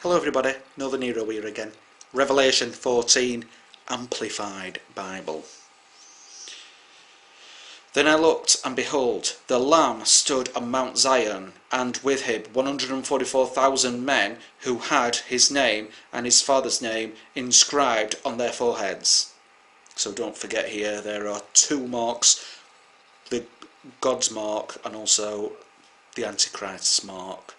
Hello everybody, another Nero here again. Revelation 14, Amplified Bible. Then I looked, and behold, the Lamb stood on Mount Zion, and with him 144,000 men who had his name and his father's name inscribed on their foreheads. So don't forget here, there are two marks, the God's mark and also the Antichrist's mark.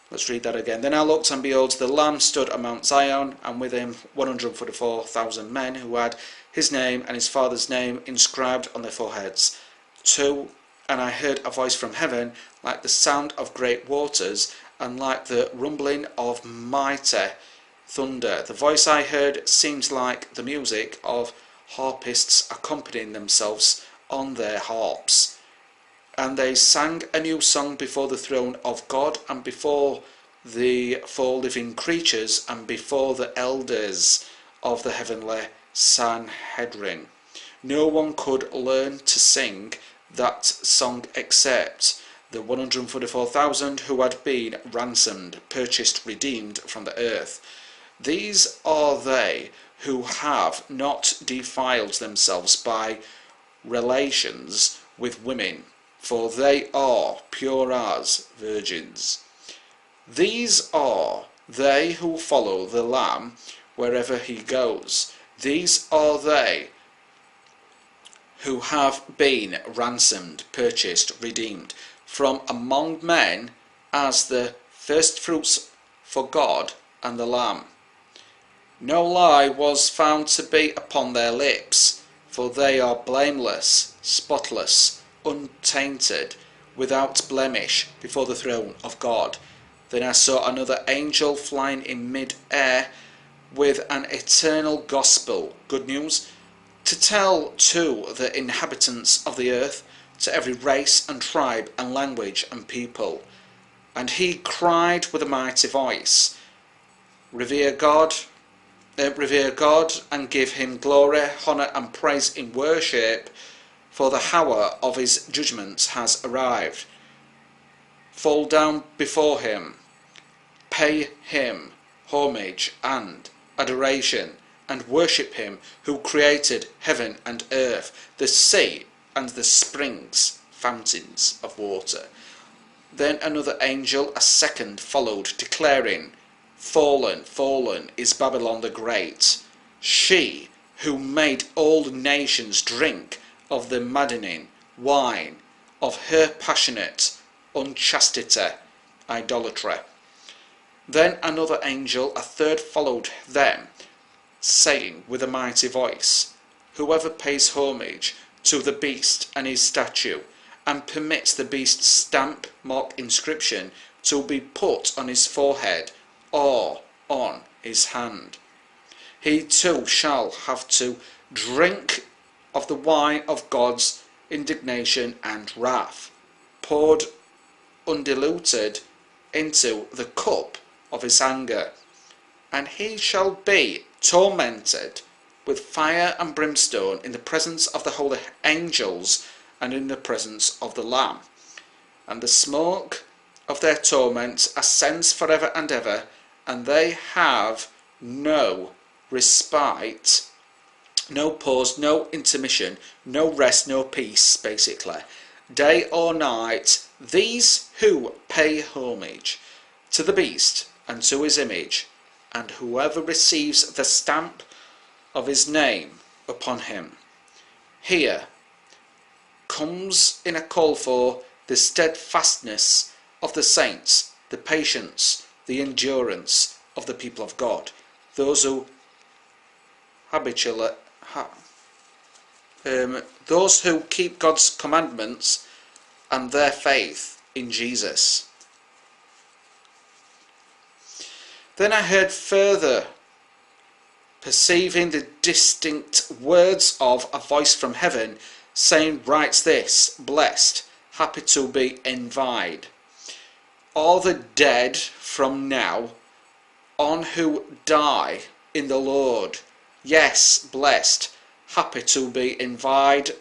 Let's read that again. Then I looked, and behold, the Lamb stood on Mount Zion, and with him 144,000 men who had his name and his father's name inscribed on their foreheads. 2. And I heard a voice from heaven, like the sound of great waters, and like the rumbling of mighty thunder. The voice I heard seemed like the music of harpists accompanying themselves on their harps. And they sang a new song before the throne of God, and before the four living creatures, and before the elders of the heavenly Sanhedrin. No one could learn to sing that song except the 144,000 who had been ransomed, purchased, redeemed from the earth. These are they who have not defiled themselves by relations with women, for they are pure as virgins. These are they who follow the Lamb wherever he goes. These are they who have been ransomed, purchased, redeemed from among men as the firstfruits for God and the Lamb. No lie was found to be upon their lips, for they are blameless, spotless, untainted, without blemish before the throne of God. Then I saw another angel flying in mid-air with an eternal gospel, good news, to tell to the inhabitants of the earth, to every race and tribe and language and people. And he cried with a mighty voice, Revere God and give him glory, honour and praise in worship, for the hour of his judgment has arrived. Fall down before him, pay him homage and adoration, and worship him who created heaven and earth, the sea and the springs, fountains of water. Then another angel, a second, followed, declaring, Fallen, fallen is Babylon the Great, she who made all nations drink of the maddening wine of her passionate unchastity, idolatry. Then another angel, a third, followed them, saying with a mighty voice, Whoever pays homage to the beast and his statue, and permits the beast's stamp, mark, inscription to be put on his forehead or on his hand, he too shall have to drink of the wine of God's indignation and wrath, poured undiluted into the cup of his anger, and he shall be tormented with fire and brimstone in the presence of the holy angels and in the presence of the Lamb. And the smoke of their torment ascends forever and ever, and they have no respite, no pause, no intermission, no rest, no peace, basically, day or night, these who pay homage to the beast and to his image, and whoever receives the stamp of his name upon him. Here comes in a call for the steadfastness of the saints, the patience, the endurance of the people of God, those who those who keep God's commandments and their faith in Jesus. Then I heard further, perceiving the distinct words of a voice from heaven, saying, Write this, blessed, happy to be envied, are the dead from now on who die in the Lord. Yes, blessed, happy to be envied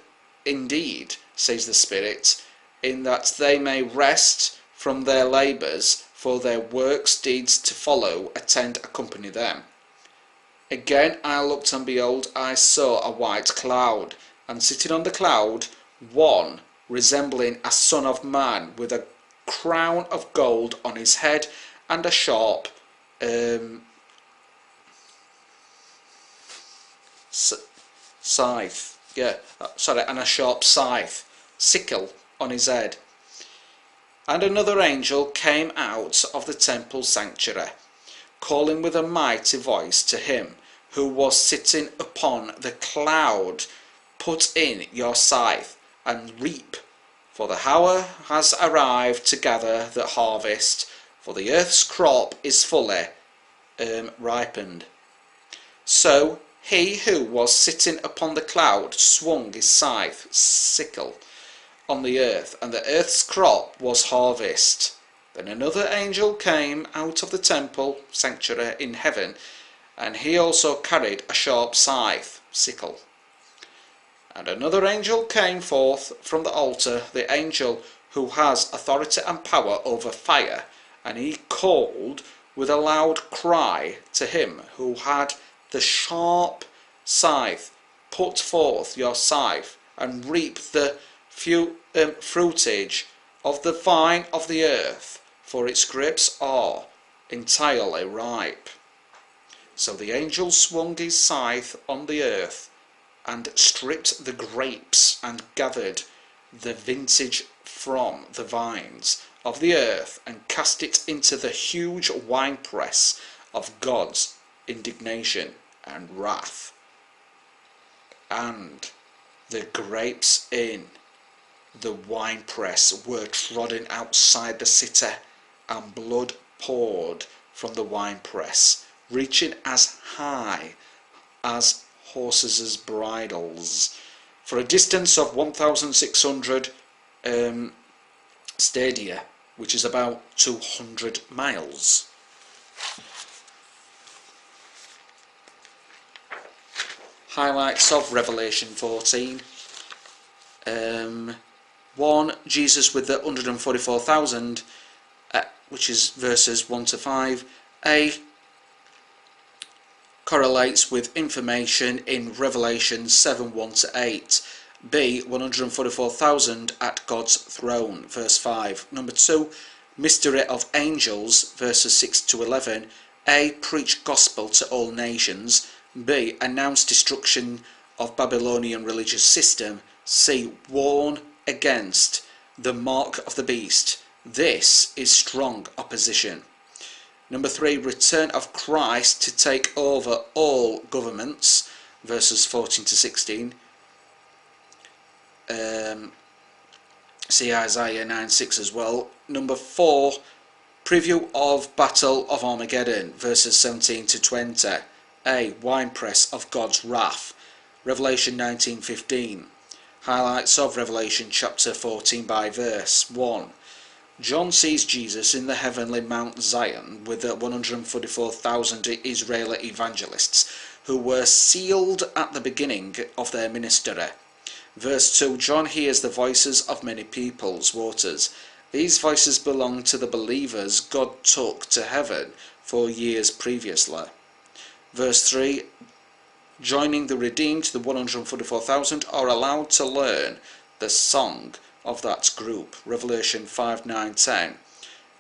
indeed, says the Spirit, in that they may rest from their labours, for their works deeds to follow accompany them. Again I looked, and behold, I saw a white cloud, and sitting on the cloud one resembling a son of man, with a crown of gold on his head, and a sharp and a sharp scythe, sickle on his head. And another angel came out of the temple sanctuary, calling with a mighty voice to him who was sitting upon the cloud, put in your scythe and reap, for the hour has arrived to gather the harvest, for the earth's crop is fully ripened. So he who was sitting upon the cloud swung his scythe, sickle, on the earth, and the earth's crop was harvest. Then another angel came out of the temple sanctuary in heaven, and he also carried a sharp scythe, sickle. And another angel came forth from the altar, the angel who has authority and power over fire, and he called with a loud cry to him who had the sharp scythe, put forth your scythe, and reap the fruitage of the vine of the earth, for its grapes are entirely ripe. So the angel swung his scythe on the earth, and stripped the grapes, and gathered the vintage from the vines of the earth, and cast it into the huge winepress of God's indignation and wrath. And the grapes in the winepress were trodden outside the city, and blood poured from the winepress, reaching as high as horses' bridles, for a distance of 1,600 stadia, which is about 200 miles. Highlights of Revelation 14. 1. Jesus with the 144,000, which is verses 1 to 5. A. Correlates with information in Revelation 7, 1 to 8. B. 144,000 at God's throne, verse 5. Number 2. Mystery of angels, verses 6 to 11. A. Preach gospel to all nations. B. Announce destruction of Babylonian religious system. C. Warn against the mark of the beast. This is strong opposition. Number 3. Return of Christ to take over all governments, verses 14 to 16. See Isaiah 9:6 as well. Number 4. Preview of Battle of Armageddon, verses 17 to 20. A. Winepress of God's wrath, Revelation 19:15. Highlights of Revelation chapter 14 by verse 1. John sees Jesus in the heavenly Mount Zion with the 144,000 Israeli evangelists who were sealed at the beginning of their ministry. Verse 2. John hears the voices of many peoples, waters. These voices belong to the believers God took to heaven 4 years previously. Verse 3. Joining the redeemed, the 144,000 are allowed to learn the song of that group, Revelation 5, 9, 10.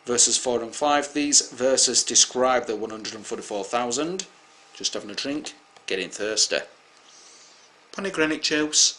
Verses 4 and 5, these verses describe the 144,000, just having a drink, getting thirsty. Pomegranate juice.